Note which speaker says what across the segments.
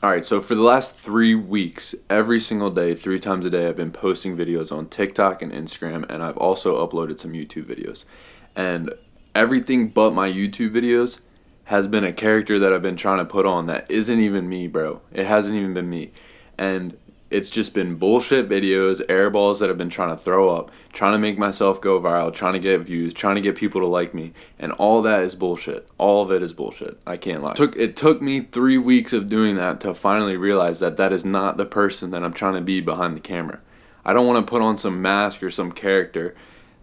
Speaker 1: Alright, so for the last 3 weeks, every single day, 3 times a day, I've been posting videos on TikTok and Instagram, and I've also uploaded some YouTube videos. And everything but my YouTube videos has been a character that I've been trying to put on that isn't even me, bro. It hasn't even been me. And it's just been bullshit videos, airballs that I've been trying to throw up, trying to make myself go viral, trying to get views, trying to get people to like me, and all that is bullshit. All of it is bullshit. I can't lie. It took me 3 weeks of doing that to finally realize that that is not the person that I'm trying to be behind the camera. I don't want to put on some mask or some character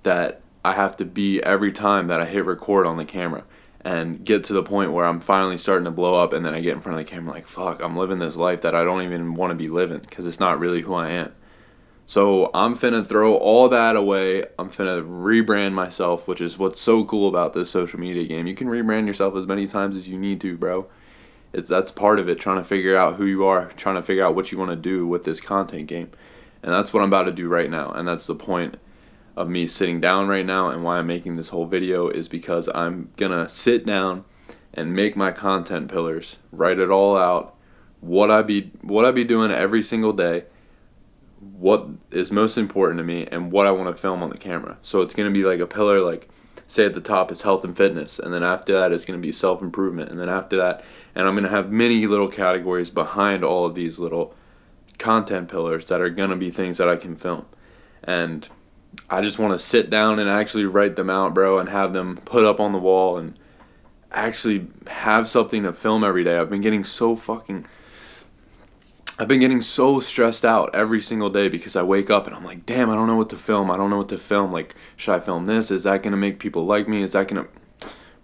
Speaker 1: that I have to be every time that I hit record on the camera and get to the point where I'm finally starting to blow up, and then I get in front of the camera like, fuck, I'm living this life that I don't even want to be living because it's not really who I am. So I'm finna throw all that away. I'm finna rebrand myself, which is what's so cool about this social media game. You can rebrand yourself as many times as you need to, bro. That's part of it, trying to figure out who you are, trying to figure out what you want to do with this content game. And that's what I'm about to do right now, and that's the point of me sitting down right now, and why I'm making this whole video is because I'm gonna sit down and make my content pillars, write it all out, what I be doing every single day, what is most important to me, and what I want to film on the camera. So it's gonna be like a pillar, like say at the top is health and fitness, and then after that is gonna be self-improvement, and then after that, and I'm gonna have many little categories behind all of these little content pillars that are gonna be things that I can film. And I just want to sit down and actually write them out, bro, and have them put up on the wall and actually have something to film every day. I've been getting so stressed out every single day because I wake up and I'm like, damn, I don't know what to film. I don't know what to film. Like, should I film this? Is that going to make people like me? Is that going to...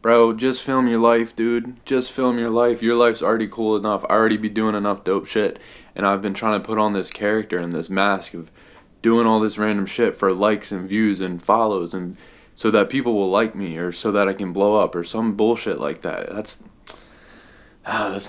Speaker 1: Bro, just film your life, dude. Just film your life. Your life's already cool enough. I already be doing enough dope shit. And I've been trying to put on this character and this mask of doing all this random shit for likes and views and follows, and so that people will like me, or so that I can blow up, or some bullshit like that. That's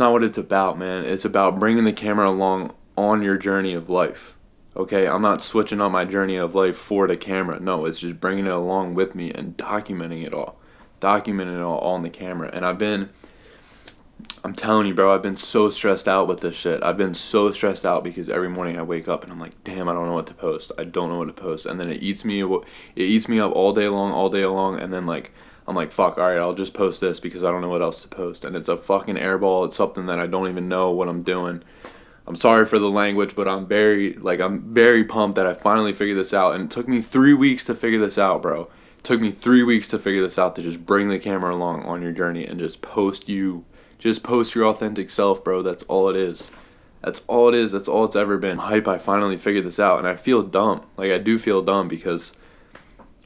Speaker 1: not what it's about, man. It's about bringing the camera along on your journey of life. Okay, I'm not switching on my journey of life for the camera. No, it's just bringing it along with me and documenting it all on the camera. And I'm telling you, bro, I've been so stressed out with this shit. I've been so stressed out because every morning I wake up and I'm like, damn, I don't know what to post. I don't know what to post. And then it eats me up all day long. And then like, I'm like, fuck, all right, I'll just post this because I don't know what else to post. And it's a fucking airball. It's something that I don't even know what I'm doing. I'm sorry for the language, but I'm very pumped that I finally figured this out. And it took me 3 weeks to figure this out, bro. It took me 3 weeks to figure this out, to just bring the camera along on your journey and just post your authentic self, bro. That's all it is. That's all it is. That's all it's ever been. Hype, I finally figured this out, and I feel dumb. Like, I do feel dumb because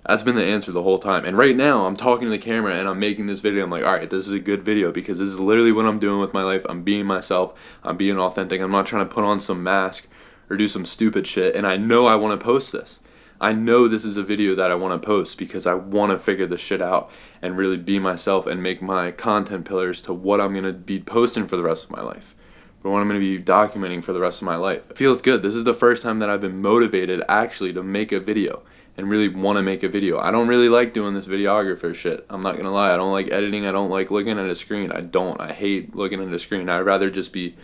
Speaker 1: that's been the answer the whole time. And right now, I'm talking to the camera and I'm making this video. I'm like, all right, this is a good video because this is literally what I'm doing with my life. I'm being myself. I'm being authentic. I'm not trying to put on some mask or do some stupid shit. And I know I want to post this. I know this is a video that I want to post because I want to figure this shit out and really be myself and make my content pillars to what I'm going to be posting for the rest of my life, for what I'm going to be documenting for the rest of my life. It feels good. This is the first time that I've been motivated actually to make a video and really want to make a video. I don't really like doing this videographer shit. I'm not going to lie. I don't like editing. I don't like looking at a screen. I hate looking at a screen. I'd rather just be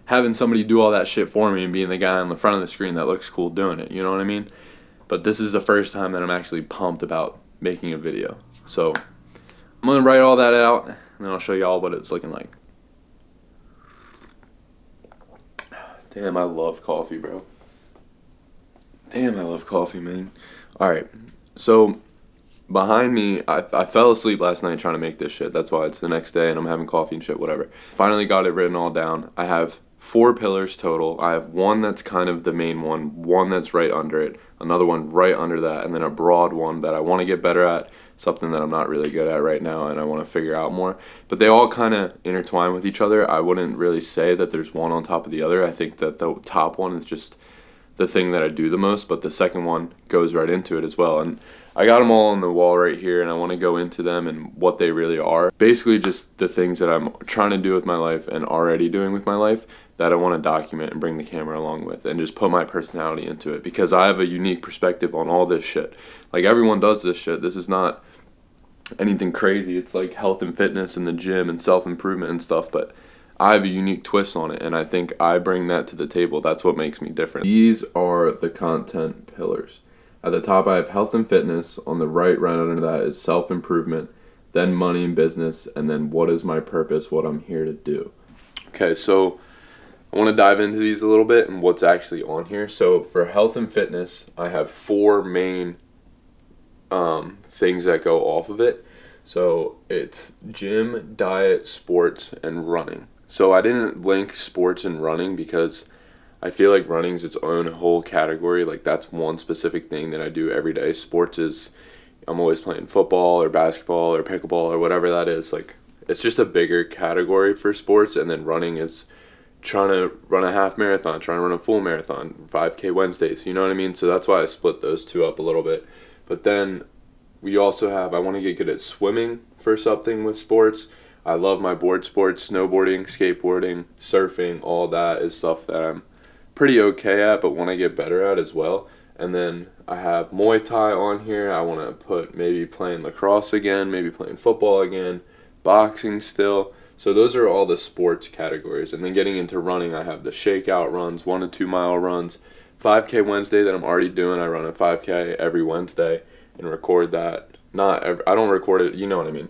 Speaker 1: having somebody do all that shit for me and being the guy on the front of the screen that looks cool doing it. You know what I mean? But this is the first time that I'm actually pumped about making a video. So I'm going to write all that out, and then I'll show y'all what it's looking like. Damn, I love coffee, bro. Damn, I love coffee, man. Alright, so behind me, I fell asleep last night trying to make this shit. That's why it's the next day and I'm having coffee and shit, whatever. Finally got it written all down. I have 4 pillars total. I have one that's kind of the main one that's right under it, another one right under that, and then a broad one that I want to get better at, something that I'm not really good at right now and I want to figure out more. But they all kind of intertwine with each other. I wouldn't really say that there's one on top of the other. I think that the top one is just the thing that I do the most, but the second one goes right into it as well. And I got them all on the wall right here, and I want to go into them and what they really are. Basically just the things that I'm trying to do with my life and already doing with my life that I want to document and bring the camera along with and just put my personality into it, because I have a unique perspective on all this shit. Like, everyone does this shit. This is not anything crazy. It's like health and fitness and the gym and self-improvement and stuff, but I have a unique twist on it, and I think I bring that to the table. That's what makes me different. These are the content pillars. At the top, I have health and fitness. On the right under that is self-improvement, then money and business, and then what is my purpose, what I'm here to do. Okay, so I want to dive into these a little bit and what's actually on here. So for health and fitness, I have 4 main things that go off of it. So it's gym, diet, sports, and running. So I didn't link sports and running because I feel like running is its own whole category. Like that's one specific thing that I do every day. Sports is I'm always playing football or basketball or pickleball or whatever that is. Like it's just a bigger category for sports, and then running is trying to run a half marathon, trying to run a full marathon, 5K Wednesdays, you know what I mean? So that's why I split those two up a little bit. But then we also have, I want to get good at swimming for something with sports. I love my board sports, snowboarding, skateboarding, surfing, all that is stuff that I'm pretty okay at, but want to get better at as well. And then I have Muay Thai on here. I want to put maybe playing lacrosse again, maybe playing football again, boxing still. So those are all the sports categories. And then getting into running, I have the shakeout runs, 1 to 2 mile runs, 5K Wednesday that I'm already doing. I run a 5K every Wednesday and record that. I don't record it, you know what I mean.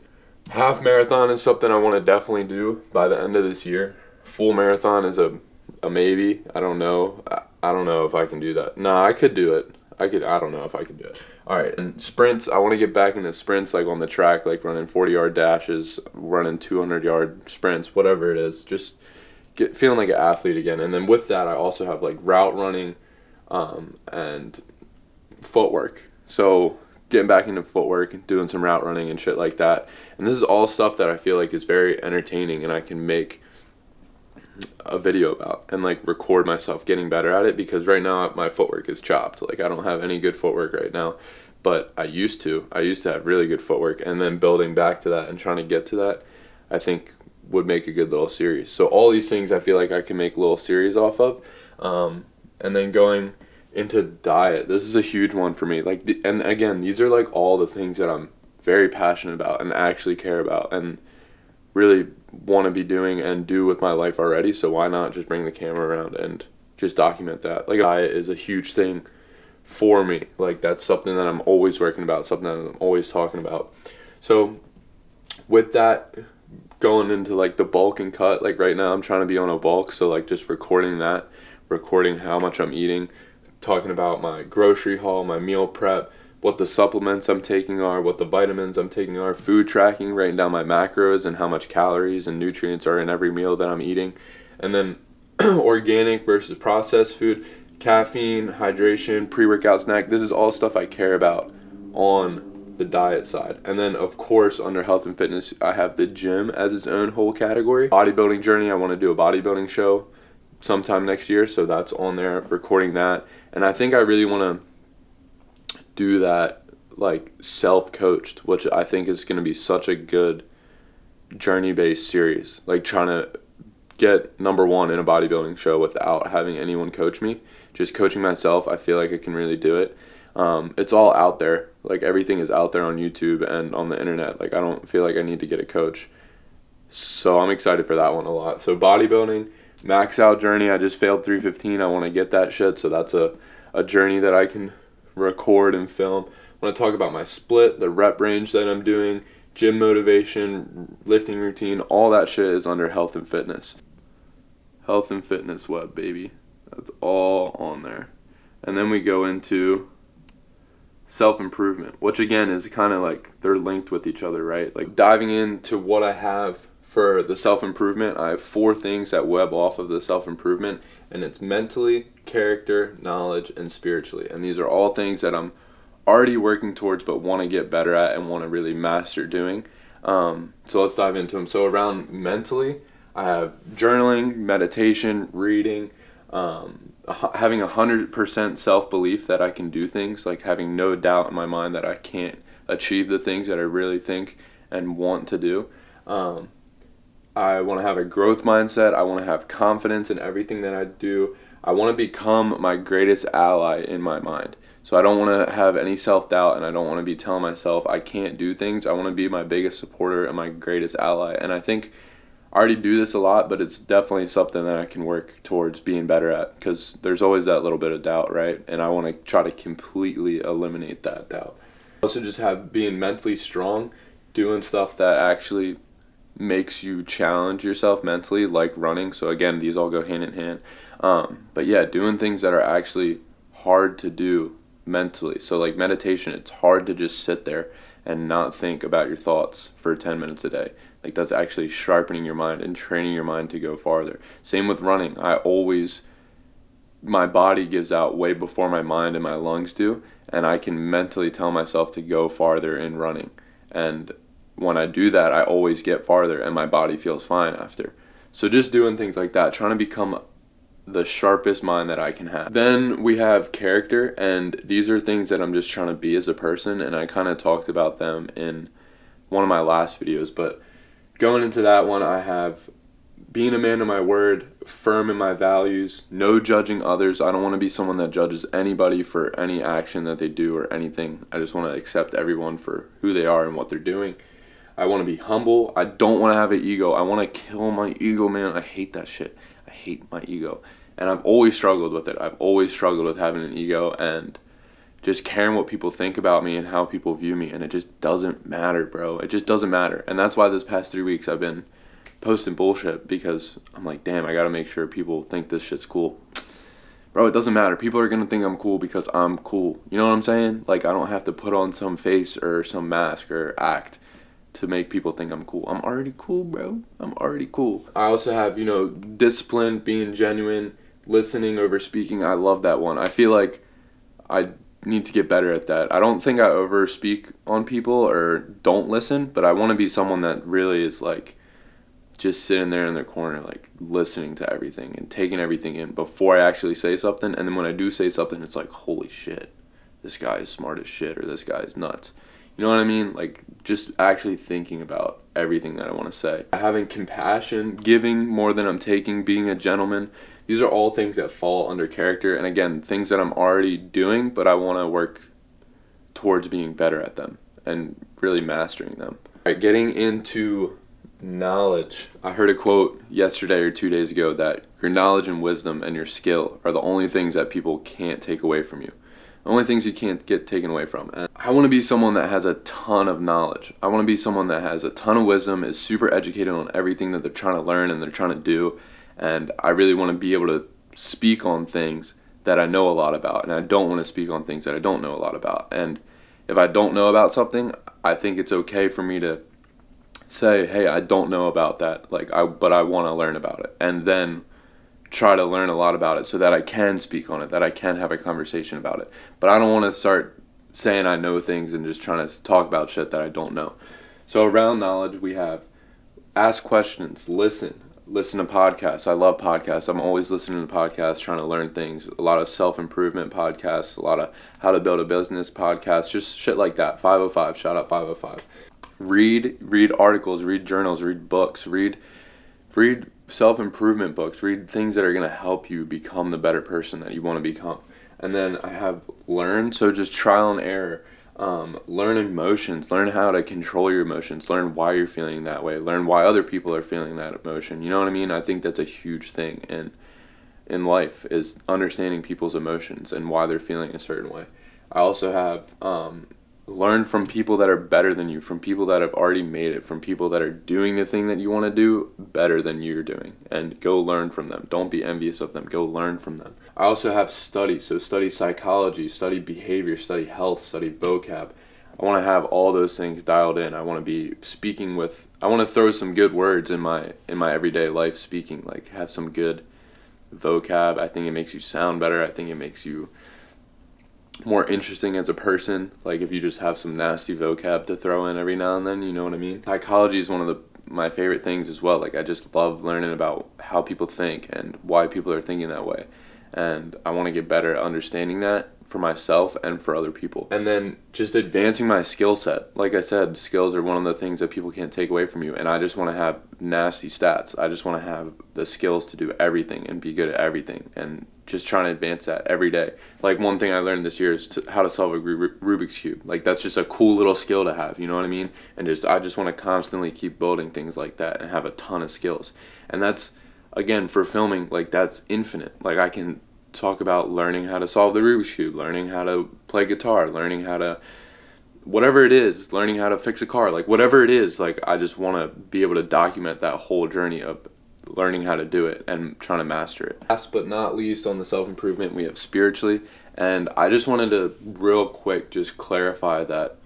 Speaker 1: Half marathon is something I want to definitely do by the end of this year. Full marathon is a maybe. I don't know. I don't know if I can do that. No, I could do it. I don't know if I could do it. All right, and sprints, I want to get back into sprints like on the track, like running 40-yard dashes, running 200-yard sprints, whatever it is. Just feeling like an athlete again. And then with that, I also have like route running and footwork. So getting back into footwork and doing some route running and shit like that. And this is all stuff that I feel like is very entertaining and I can make a video about and like record myself getting better at it, because right now my footwork is chopped. Like I don't have any good footwork right now, but I used to have really good footwork, and then building back to that and trying to get to that, I think would make a good little series. So all these things I feel like I can make a little series off of. And then going into diet, this is a huge one for me. Like and again, these are like all the things that I'm very passionate about and actually care about and really want to be doing and do with my life already. So why not just bring the camera around and just document that? Like diet is a huge thing for me. Like that's something that I'm always working about, something that I'm always talking about. So with that, going into like the bulk and cut, like right now I'm trying to be on a bulk, so like just recording that, recording how much I'm eating, talking about my grocery haul, my meal prep, what the supplements I'm taking are, what the vitamins I'm taking are, food tracking, writing down my macros and how much calories and nutrients are in every meal that I'm eating. And then organic versus processed food, caffeine, hydration, pre-workout snack. This is all stuff I care about on the diet side. And then of course under health and fitness, I have the gym as its own whole category. Bodybuilding journey, I want to do a bodybuilding show sometime next year, so that's on there, recording that. And I think I really want to do that like self-coached, which I think is going to be such a good journey-based series, like trying to get number one in a bodybuilding show without having anyone coach me, just coaching myself. I feel like I can really do it. It's all out there, like everything is out there on YouTube and on the internet. Like I don't feel like I need to get a coach, so I'm excited for that one a lot. So bodybuilding, max out journey, I just failed 315. I want to get that shit, so that's a journey that I can record and film. I want to talk about my split, the rep range that I'm doing, gym motivation, lifting routine, all that shit is under health and fitness. Health and fitness web, baby. That's all on there. And then we go into self-improvement, which again is kind of like they're linked with each other, right? Like diving into what I have for the self-improvement, I have 4 things that web off of the self-improvement, and it's mentally, character, knowledge, and spiritually. And these are all things that I'm already working towards but want to get better at and want to really master doing. So let's dive into them. So around mentally, I have journaling, meditation, reading, having 100% self-belief that I can do things, like having no doubt in my mind that I can't achieve the things that I really think and want to do. I want to have a growth mindset. I want to have confidence in everything that I do. I want to become my greatest ally in my mind. So I don't want to have any self-doubt, and I don't want to be telling myself I can't do things. I want to be my biggest supporter and my greatest ally. And I think I already do this a lot, but it's definitely something that I can work towards being better at, because there's always that little bit of doubt, right? And I want to try to completely eliminate that doubt. Also just have being mentally strong, doing stuff that actually makes you challenge yourself mentally, like running. So again, these all go hand in hand. But yeah, doing things that are actually hard to do mentally. So like meditation, it's hard to just sit there and not think about your thoughts for 10 minutes a day. Like that's actually sharpening your mind and training your mind to go farther. Same with running. My body gives out way before my mind and my lungs do, and I can mentally tell myself to go farther in running. And when I do that, I always get farther and my body feels fine after. So just doing things like that, trying to become the sharpest mind that I can have. Then we have character, and these are things that I'm just trying to be as a person, and I kind of talked about them in one of my last videos. But going into that one, I have being a man of my word, firm in my values, no judging others. I don't want to be someone that judges anybody for any action that they do or anything. I just want to accept everyone for who they are and what they're doing. I want to be humble. I don't want to have an ego. I want to kill my ego, man. I hate that shit. I hate my ego. And I've always struggled with it. I've always struggled with having an ego and just caring what people think about me and how people view me. And it just doesn't matter, bro. It just doesn't matter. And that's why this past 3 weeks I've been posting bullshit, because I'm like, damn, I got to make sure people think this shit's cool. Bro, it doesn't matter. People are going to think I'm cool because I'm cool. You know what I'm saying? Like, I don't have to put on some face or some mask or act to make people think I'm cool. I'm already cool, bro. I'm already cool. I also have, discipline, being genuine, listening over speaking. I love that one. I feel like I need to get better at that. I don't think I over speak on people or don't listen, but I want to be someone that really is like just sitting there in their corner, like listening to everything and taking everything in before I actually say something. And then when I do say something, it's like, holy shit, this guy is smart as shit, or this guy is nuts. You know what I mean? Like, just actually thinking about everything that I want to say. Having compassion, giving more than I'm taking, being a gentleman. These are all things that fall under character. And again, things that I'm already doing, but I want to work towards being better at them and really mastering them. All right, getting into knowledge. I heard a quote yesterday or 2 days ago that your knowledge and wisdom and your skill are the only things that people can't take away from you. The only things you can't get taken away from. And I want to be someone that has a ton of knowledge. I want to be someone that has a ton of wisdom, is super educated on everything that they're trying to learn and they're trying to do. And I really want to be able to speak on things that I know a lot about. And I don't want to speak on things that I don't know a lot about. And if I don't know about something, I think it's okay for me to say, hey, I don't know about that, but I want to learn about it, and then try to learn a lot about it so that I can speak on it, that I can have a conversation about it. But I don't want to start saying I know things and just trying to talk about shit that I don't know. So around knowledge, we have ask questions, listen to podcasts. I love podcasts. I'm always listening to podcasts, trying to learn things. A lot of self-improvement podcasts, a lot of how to build a business podcasts, just shit like that. 505, shout out 505. Read articles, read journals, read books, read self-improvement books, read things that are going to help you become the better person that you want to become. And then I have learn, so just trial and error. Learn emotions, learn how to control your emotions, learn why you're feeling that way, learn why other people are feeling that emotion. You know what I mean? I think that's a huge thing in life, is understanding people's emotions and why they're feeling a certain way. I also have learn from people that are better than you, from people that have already made it, from people that are doing the thing that you want to do better than you're doing, and go learn from them. Don't be envious of them. Go learn from them. I also have study, so study psychology, study behavior, study health, study vocab. I want to have all those things dialed in. I want to be speaking with, I want to throw some good words in my everyday life speaking, like have some good vocab. I think it makes you sound better. I think it makes you more interesting as a person, like if you just have some nasty vocab to throw in every now and then, you know what I mean? Psychology is one of my favorite things as well. Like, I just love learning about how people think and why people are thinking that way, and I want to get better at understanding that for myself and for other people. And then just advancing my skill set. Like I said, skills are one of the things that people can't take away from you, and I just want to have nasty stats. I just want to have the skills to do everything and be good at everything, and just trying to advance that every day. Like, one thing I learned this year is how to solve a Rubik's Cube. Like, that's just a cool little skill to have, you know what I mean? And I just want to constantly keep building things like that and have a ton of skills. And that's, again, for filming, like, that's infinite. Like, I can talk about learning how to solve the Rubik's Cube, learning how to play guitar, learning how to, whatever it is, learning how to fix a car, like, whatever it is, like, I just want to be able to document that whole journey of learning how to do it and trying to master it. Last but not least, on the self-improvement, we have spiritually. And I just wanted to real quick just clarify that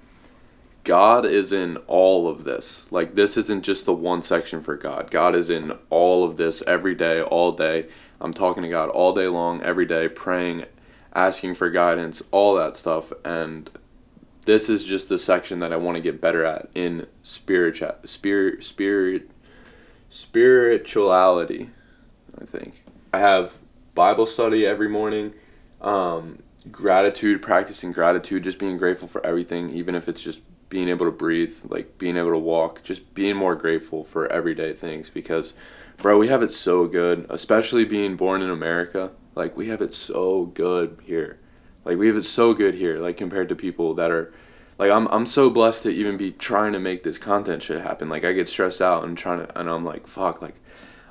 Speaker 1: God is in all of this. Like, this isn't just the one section for God. God is in all of this every day, all day. I'm talking to God all day long, every day, praying, asking for guidance, all that stuff. And this is just the section that I want to get better at in spirituality, I think. I have Bible study every morning, gratitude, practicing gratitude, just being grateful for everything, even if it's just being able to breathe, like being able to walk, just being more grateful for everyday things, because, bro, we have it so good, especially being born in America. Like, we have it so good here. Like, we have it so good here, like, compared to people that are, like, I'm so blessed to even be trying to make this content shit happen. Like, I get stressed out and I'm like, fuck, like,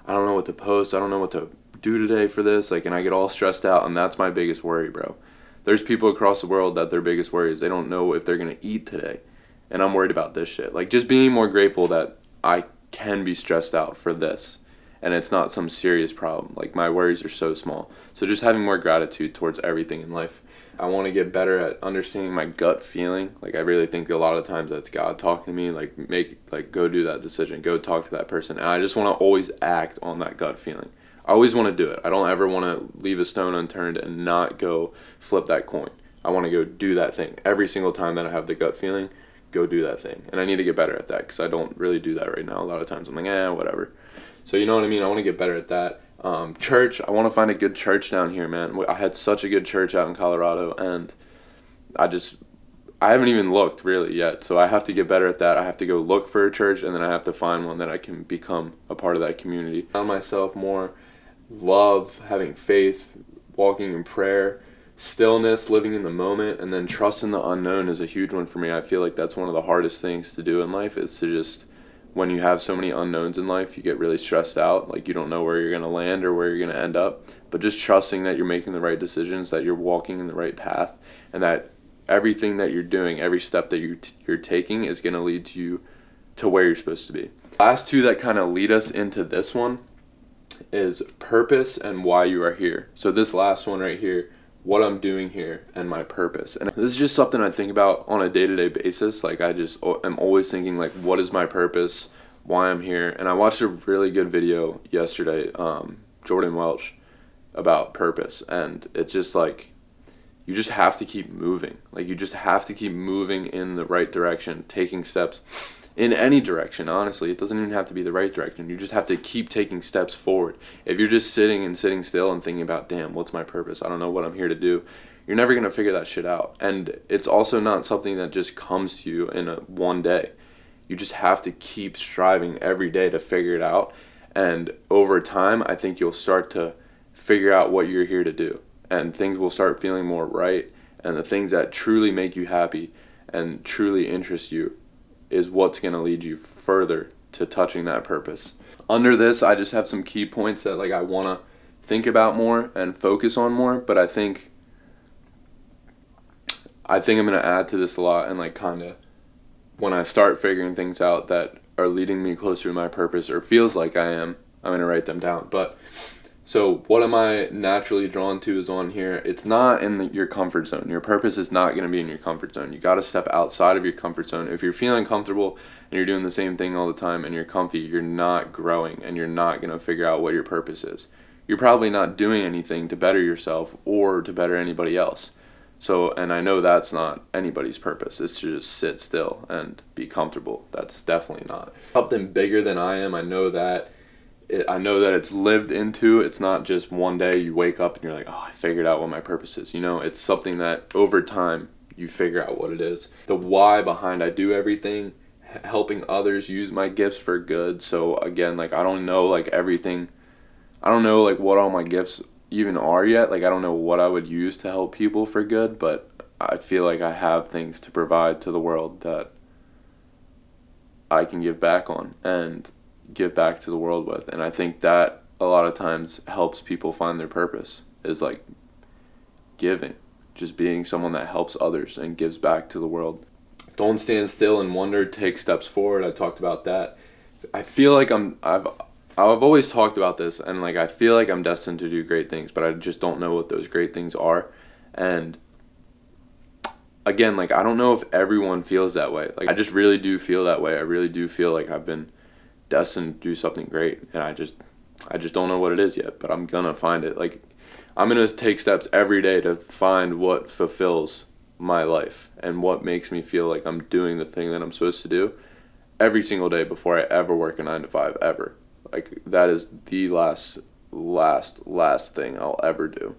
Speaker 1: I don't know what to post, I don't know what to do today for this, like, and I get all stressed out, and that's my biggest worry, bro. There's people across the world that their biggest worry is they don't know if they're gonna eat today, and I'm worried about this shit. Like, just being more grateful that I can be stressed out for this, and it's not some serious problem. Like, my worries are so small. So just having more gratitude towards everything in life. I want to get better at understanding my gut feeling. Like, I really think a lot of times that's God talking to me, like go do that decision, go talk to that person. And I just want to always act on that gut feeling. I always want to do it. I don't ever want to leave a stone unturned and not go flip that coin. I want to go do that thing. Every single time that I have the gut feeling, go do that thing. And I need to get better at that, because I don't really do that right now. A lot of times I'm like, whatever. So, you know what I mean? I want to get better at that. Church, I want to find a good church down here, man. I had such a good church out in Colorado, and I haven't even looked really yet. So I have to get better at that. I have to go look for a church, and then I have to find one that I can become a part of that community. I found myself more love, having faith, walking in prayer, stillness, living in the moment, and then trust in the unknown is a huge one for me. I feel like that's one of the hardest things to do in life, is to just, when you have so many unknowns in life, you get really stressed out. Like, you don't know where you're going to land or where you're going to end up. But just trusting that you're making the right decisions, that you're walking in the right path, and that everything that you're doing, every step that you're taking is going to lead you to where you're supposed to be. Last two that kind of lead us into this one is purpose and why you are here. So this last one right here, what I'm doing here and my purpose. And this is just something I think about on a day-to-day basis. Like, I'm always thinking, like, what is my purpose, why I'm here. And I watched a really good video yesterday, Jordan Welch, about purpose. And it's just like, you just have to keep moving. Like, you just have to keep moving in the right direction, taking steps in any direction. Honestly, it doesn't even have to be the right direction. You just have to keep taking steps forward. If you're just sitting still and thinking about, damn, what's my purpose? I don't know what I'm here to do. You're never going to figure that shit out. And it's also not something that just comes to you in one day. You just have to keep striving every day to figure it out. And over time, I think you'll start to figure out what you're here to do. And things will start feeling more right. And the things that truly make you happy and truly interest you is what's going to lead you further to touching that purpose. Under this, I just have some key points that, like, I want to think about more and focus on more, but I think I'm going to add to this a lot, and, like, kind of when I start figuring things out that are leading me closer to my purpose, or feels like I am, I'm going to write them down. But so what am I naturally drawn to is on here. It's not in your comfort zone. Your purpose is not going to be in your comfort zone. You got to step outside of your comfort zone. If you're feeling comfortable and you're doing the same thing all the time and you're comfy, you're not growing, and you're not going to figure out what your purpose is. You're probably not doing anything to better yourself or to better anybody else. So, and I know that's not anybody's purpose. It's to just sit still and be comfortable. That's definitely not. Something bigger than I am, I know that. I know that it's lived into. It's not just one day you wake up and you're like, oh, I figured out what my purpose is. You know, it's something that over time you figure out what it is. The why behind I do everything, helping others use my gifts for good. So again, like I don't know like everything. I don't know like what all my gifts even are yet. Like I don't know what I would use to help people for good, but I feel like I have things to provide to the world that I can give back on and give back to the world with. And I think that a lot of times helps people find their purpose is like giving, just being someone that helps others and gives back to the world. Don't stand still and wonder, take steps forward. I talked about that. I feel like I've always talked about this, and like I feel like I'm destined to do great things, but I just don't know what those great things are. And again, like I don't know if everyone feels that way. Like I just really do feel that way. I really do feel like I've been destined to do something great, and I just don't know what it is yet, but I'm gonna find it. Like I'm gonna take steps every day to find what fulfills my life and what makes me feel like I'm doing the thing that I'm supposed to do every single day before I ever work a 9 to 5 ever. Like that is the last thing I'll ever do.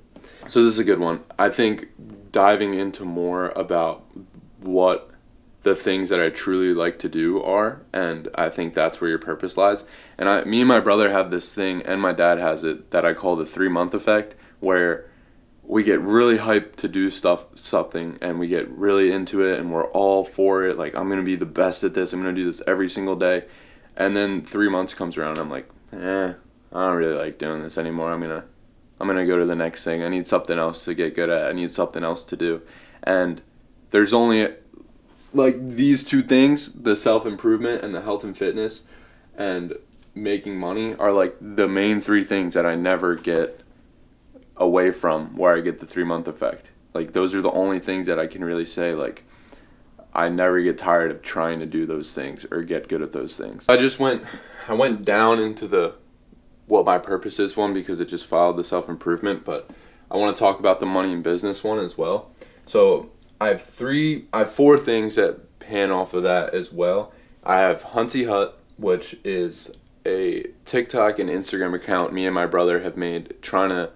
Speaker 1: So this is a good one. I think diving into more about what the things that I truly like to do are, and I think that's where your purpose lies. And me and my brother have this thing, and my dad has it, that I call the 3-month effect, where we get really hyped to do something, and we get really into it, and we're all for it. Like, I'm going to be the best at this. I'm going to do this every single day. And then 3 months comes around, and I'm like, I don't really like doing this anymore. I'm gonna go to the next thing. I need something else to get good at. I need something else to do. And there's only like these two things, the self-improvement and the health and fitness and making money are like the main 3 things that I never get away from where I get the 3-month effect. Like those are the only things that I can really say like I never get tired of trying to do those things or get good at those things. I went down into what my purpose is one because it just followed the self-improvement, but I want to talk about the money and business one as well. So I have 4 things that pan off of that as well. I have Huntsy Hut, which is a TikTok and Instagram account me and my brother have made trying to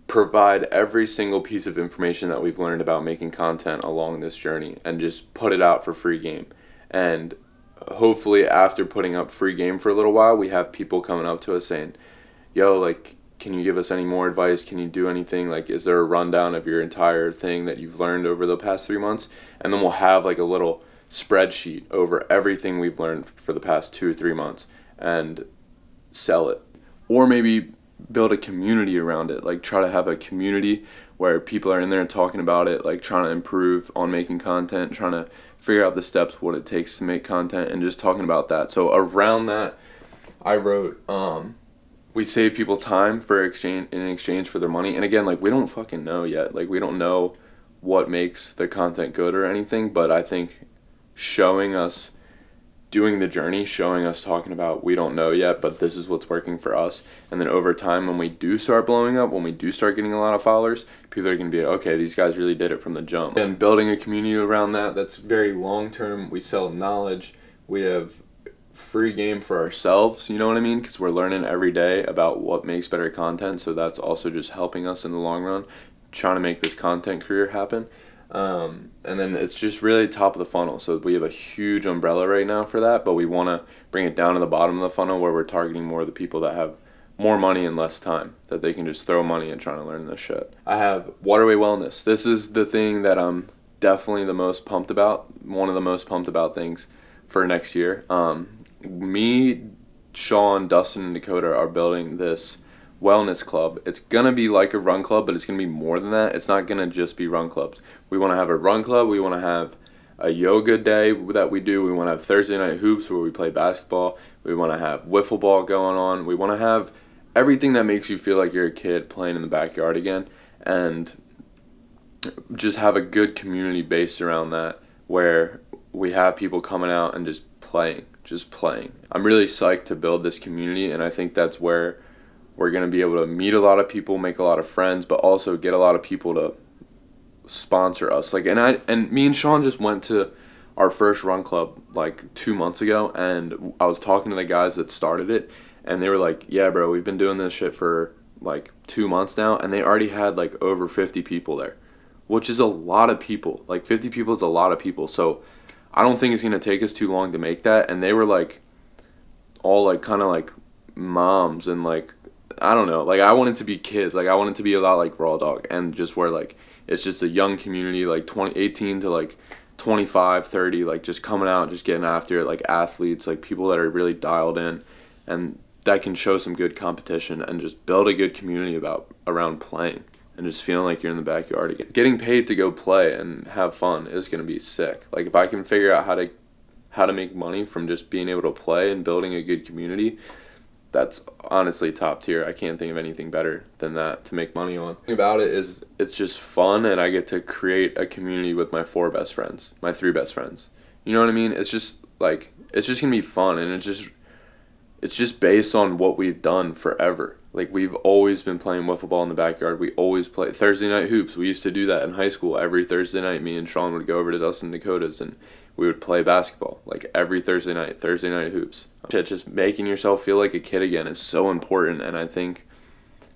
Speaker 1: provide every single piece of information that we've learned about making content along this journey and just put it out for free game. And hopefully after putting up free game for a little while, we have people coming up to us saying, yo, like, can you give us any more advice? Can you do anything? Like, is there a rundown of your entire thing that you've learned over the past 3 months? And then we'll have like a little spreadsheet over everything we've learned for the past 2 or 3 months and sell it. Or maybe build a community around it, like try to have a community where people are in there talking about it, like trying to improve on making content, trying to figure out the steps, what it takes to make content, and just talking about that. So around that, I wrote, we save people time in exchange for their money. And again, like we don't fucking know yet. Like we don't know what makes the content good or anything, but I think showing us doing the journey, showing us talking about we don't know yet, but this is what's working for us. And then over time, when we do start blowing up, when we do start getting a lot of followers, people are going to be, okay, these guys really did it from the jump. And building a community around that's very long term. We sell knowledge. We have free game for ourselves, you know what I mean? Because we're learning every day about what makes better content. So that's also just helping us in the long run, trying to make this content career happen. And then it's just really top of the funnel. So we have a huge umbrella right now for that, but we want to bring it down to the bottom of the funnel where we're targeting more of the people that have more money and less time, that they can just throw money and trying to learn this shit. I have Waterway Wellness. This is the thing that I'm definitely the most pumped about. One of the most pumped about things for next year. Me, Sean, Dustin, and Dakota are building this wellness club. It's gonna be like a run club, but it's gonna be more than that. It's not gonna just be run clubs. We want to have a run club. We want to have a yoga day that we do. We want to have Thursday night hoops where we play basketball. We want to have wiffle ball going on. We want to have everything that makes you feel like you're a kid playing in the backyard again, and just have a good community based around that where we have people coming out and just playing. I'm really psyched to build this community, and I think that's where we're going to be able to meet a lot of people, make a lot of friends, but also get a lot of people to sponsor us. Like, and me and Sean just went to our first run club like 2 months ago, and I was talking to the guys that started it, And they were like, yeah, bro, we've been doing this shit for like 2 months now. And they already had like over 50 people there, which is a lot of people. Like 50 people is a lot of people. So I don't think it's going to take us too long to make that. And they were like all like kind of like moms and like, I don't know. Like I want it to be kids. Like I want it to be a lot like Raw Dog, and just where like it's just a young community, like 18 to like 25, 30, like just coming out, just getting after it, like athletes, like people that are really dialed in, and that can show some good competition and just build a good community around playing and just feeling like you're in the backyard again. Getting paid to go play and have fun is going to be sick. Like if I can figure out how to make money from just being able to play and building a good community, that's honestly top tier. I can't think of anything better than that to make money on. The thing about it is it's just fun, and I get to create a community with my 3 best friends. You know what I mean? It's just like, it's just going to be fun, and it's just based on what we've done forever. Like we've always been playing wiffle ball in the backyard. We always play Thursday night hoops. We used to do that in high school. Every Thursday night, me and Sean would go over to Dustin Dakota's and we would play basketball like every Thursday night hoops. Just making yourself feel like a kid again is so important, and I think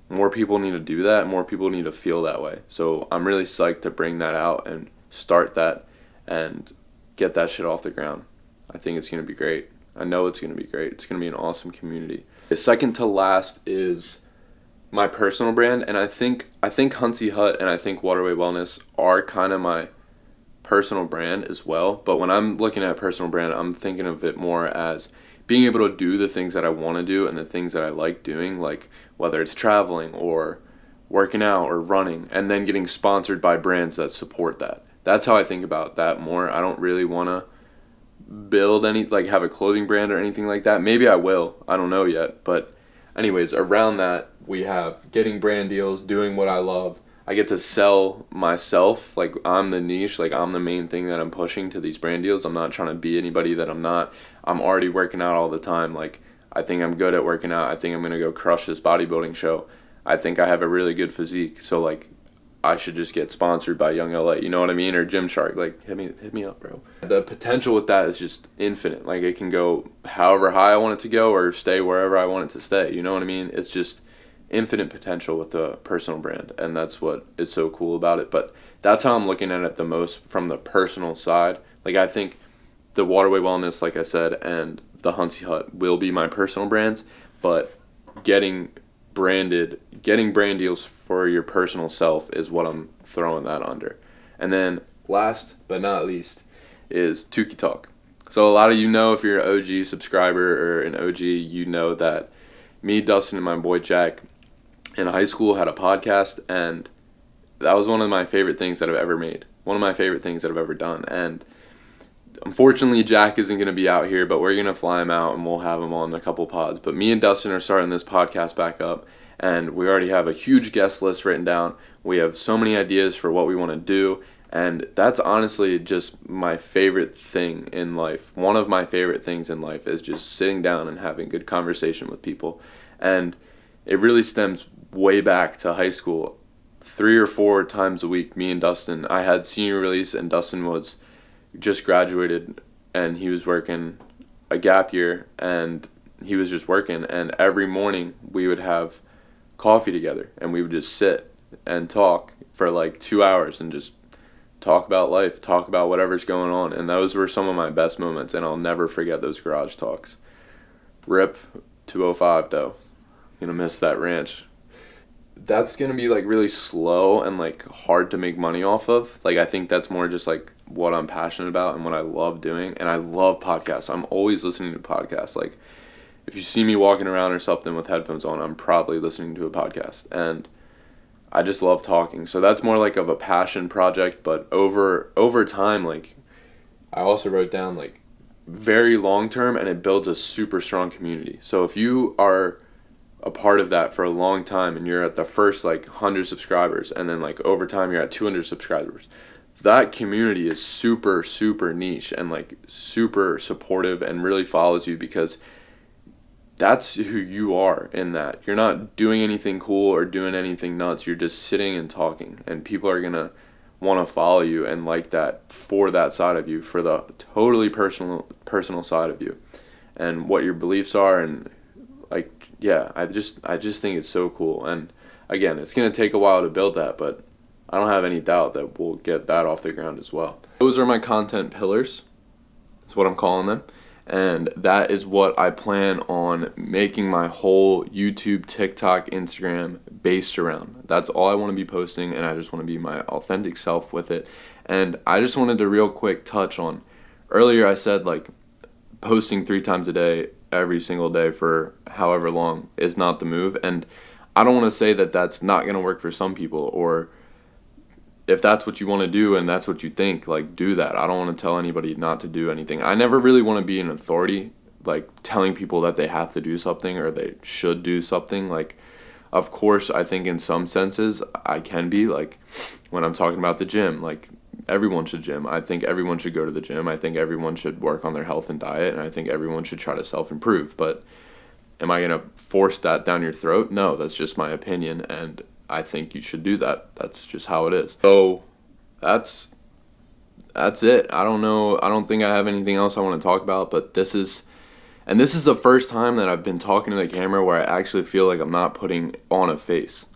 Speaker 1: more people need to do that. More people need to feel that way. So I'm really psyched to bring that out and start that and get that shit off the ground. I think it's going to be great. I know it's going to be great. It's going to be an awesome community. The second to last is my personal brand, and I think Huntsy Hut and I think Waterway Wellness are kind of my personal brand as well. But when I'm looking at personal brand, I'm thinking of it more as being able to do the things that I want to do and the things that I like doing, like whether it's traveling or working out or running, and then getting sponsored by brands that support that. That's how I think about that more. I don't really want to build have a clothing brand or anything like that. Maybe I will. I don't know yet. But anyways, around that, we have getting brand deals, doing what I love. I get to sell myself. Like I'm the niche, like I'm the main thing that I'm pushing to these brand deals. I'm not trying to be anybody that I'm not. I'm already working out all the time. Like I think I'm good at working out. I think I'm going to go crush this bodybuilding show. I think I have a really good physique. So like I should just get sponsored by Young LA, you know what I mean? Or Gymshark. Like hit me up, bro. The potential with that is just infinite. Like it can go however high I want it to go or stay wherever I want it to stay. You know what I mean? It's just infinite potential with the personal brand, and that's what is so cool about it. But that's how I'm looking at it the most, from the personal side. Like I think the Waterway Wellness, like I said, and the Huntsy Hut will be my personal brands, but getting brand deals for your personal self is what I'm throwing that under. And then last but not least is Tukey Talk. So a lot of you know, if you're an OG subscriber or an OG, you know that me, Dustin, and my boy Jack in high school had a podcast, and that was one of my favorite things that I've ever made. One of my favorite things that I've ever done. And unfortunately, Jack isn't going to be out here, but we're going to fly him out and we'll have him on a couple pods. But me and Dustin are starting this podcast back up, and we already have a huge guest list written down. We have so many ideas for what we want to do, and that's honestly just my favorite thing in life. One of my favorite things in life is just sitting down and having good conversation with people. And it really stems way back to high school. 3 or 4 times a week, me and Dustin, I had senior release, and Dustin was just graduated, and he was working a gap year, and he was just working, and every morning we would have coffee together, and we would just sit and talk for like 2 hours and just talk about life, talk about whatever's going on. And those were some of my best moments, and I'll never forget those garage talks. Rip 205 though. Gonna miss that ranch. That's gonna be like really slow and like hard to make money off of. Like I think that's more just like what I'm passionate about and what I love doing. And I love podcasts. I'm always listening to podcasts. Like if you see me walking around or something with headphones on, I'm probably listening to a podcast. And I just love talking. So that's more like of a passion project. But over time, like I also wrote down like very long term, and it builds a super strong community. So if you are a part of that for a long time and you're at the first like 100 subscribers, and then like over time you're at 200 subscribers, that community is super, super niche and like super supportive and really follows you, because that's who you are in that. You're not doing anything cool or doing anything nuts. You're just sitting and talking, and people are going to want to follow you and like that for that side of you, for the totally personal side of you and what your beliefs are, and like yeah, I just think it's so cool. And again, it's gonna take a while to build that, but I don't have any doubt that we'll get that off the ground as well. Those are my content pillars. That's what I'm calling them. And that is what I plan on making my whole YouTube, TikTok, Instagram based around. That's all I want to be posting, and I just want to be my authentic self with it. And I just wanted to real quick touch on, earlier I said like posting 3 times a day every single day for however long is not the move. And I don't want to say that that's not going to work for some people, or if that's what you want to do and that's what you think, like, do that. I don't want to tell anybody not to do anything. I never really want to be an authority, like telling people that they have to do something or they should do something. Like, of course, I think in some senses I can be, like when I'm talking about the gym, like everyone should gym. I think everyone should go to the gym. I think everyone should work on their health and diet, and I think everyone should try to self-improve. But am I going to force that down your throat? No, that's just my opinion, and I think you should do that. That's just how it is. So that's it. I don't know. I don't think I have anything else I want to talk about, but this is the first time that I've been talking to the camera where I actually feel like I'm not putting on a face.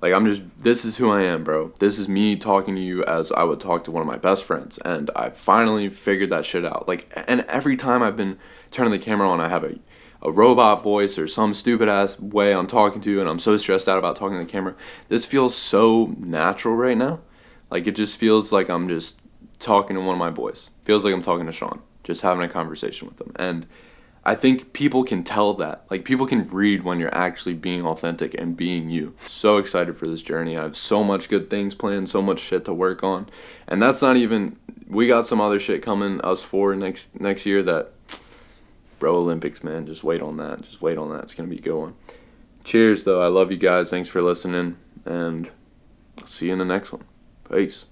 Speaker 1: Like, this is who I am, bro. This is me talking to you as I would talk to one of my best friends, and I finally figured that shit out. Like, and every time I've been turning the camera on, I have a robot voice or some stupid ass way I'm talking to, and I'm so stressed out about talking to the camera. This feels so natural right now. Like, it just feels like I'm just talking to one of my boys. Feels like I'm talking to Sean, just having a conversation with him. And I think people can tell that. Like, people can read when you're actually being authentic and being you. So excited for this journey. I have so much good things planned, so much shit to work on. And that's not even, we got some other shit coming, us four next year that, bro, Olympics, man. Just wait on that. Just wait on that. It's going to be going. Cheers, though. I love you guys. Thanks for listening. And I'll see you in the next one. Peace.